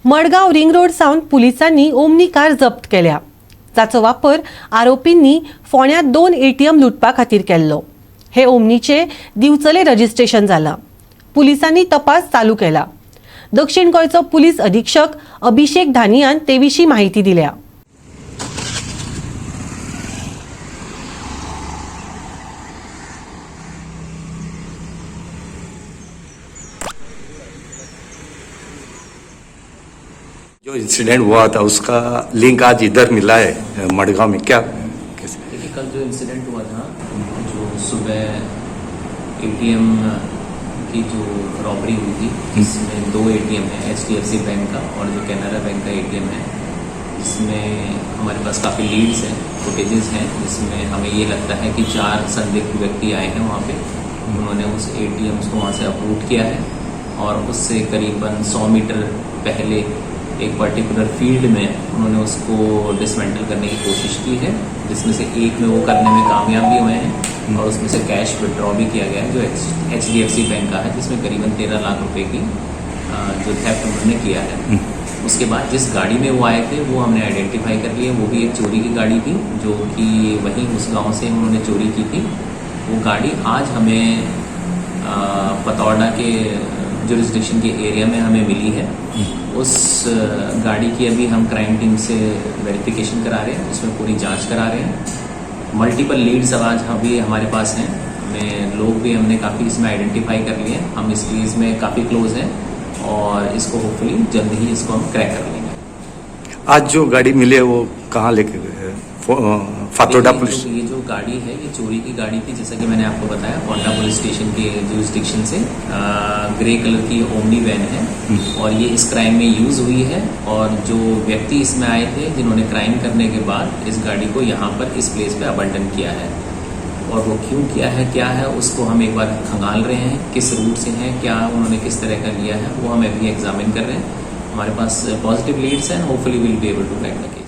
Madgaon ring road सावन पुलिसांनी omni car जप्त केल्या, जाचो वापर आरोपींनी फोंड्यात 2 ATM लुटपा खातीर केल्लो। हे ओमनीचे दिवचले रजिस्ट्रेशन जाला। पुलिसांनी तपास चालू केला। दक्षिण गोंयचो पुलीस अधीक्षक अभिषेक धानियान ते विशीं माहिती दिल्या। जो इंसिडेंट हुआ था उसका लिंक आज इधर मिला है मडगांव में, क्या कैसे? देखिए, कल जो इंसिडेंट हुआ था, जो सुबह ATM की जो रॉबरी हुई थी, जिसमें 2 ATM है, HDFC बैंक का और जो कैनरा बैंक का ATM है, जिसमें हमारे पास काफ़ी लीड्स हैं, फुटेजेस हैं, जिसमें हमें ये लगता है कि 4 संदिग्ध व्यक्ति आए हैं वहाँ पे। उन्होंने उस ATMs को वहाँ से अपरूट किया है और उससे करीबन 100 मीटर पहले एक पर्टिकुलर फील्ड में उन्होंने उसको डिसमेंटल करने की कोशिश की है, जिसमें से एक में वो करने में कामयाब भी हुए हैं और उसमें से कैश विड्रॉ भी किया गया है, जो HDFC बैंक का है, जिसमें करीबन 13 लाख रुपए की जो थेफ्ट उन्होंने किया है। उसके बाद जिस गाड़ी में वो आए थे वो हमने आइडेंटिफाई कर लिया। वो भी एक चोरी की गाड़ी थी, जो कि वहीं उस गाँव से उन्होंने चोरी की थी। वो गाड़ी आज हमें पतौड़ा के जुरिस्डिक्शन के एरिया में हमें मिली है। उस गाड़ी की अभी हम क्राइम टीम से वेरिफिकेशन करा रहे हैं, उसमें पूरी जांच करा रहे हैं। मल्टीपल लीड्स आज अभी हमारे पास हैं, हमें लोग भी हमने काफ़ी इसमें आइडेंटिफाई कर लिए हैं। हम इस केस में काफ़ी क्लोज हैं और इसको होपफुली जल्द ही इसको हम क्रैक कर लेंगे। आज जो गाड़ी मिली है वो कहाँ लेके गए? फातोडा पुलिस। ये जो गाड़ी है ये चोरी की गाड़ी थी, जैसा कि मैंने आपको बताया, फोंडा पुलिस स्टेशन के जुरिस्डिक्शन से ग्रे कलर की ओमनी वैन है और ये इस क्राइम में यूज हुई है। और जो व्यक्ति इसमें आए थे जिन्होंने क्राइम करने के बाद इस गाड़ी को यहाँ पर इस प्लेस पे अबंडन किया है, और वो क्यों किया है, क्या है, उसको हम एक बार खंगाल रहे हैं। किस रूट से हैं, क्या उन्होंने किस तरह का लिया है, वो हम अभी एग्जामिन कर रहे हैं। हमारे पास पॉजिटिव लीड्स हैं, hopefully will be able to crack the case.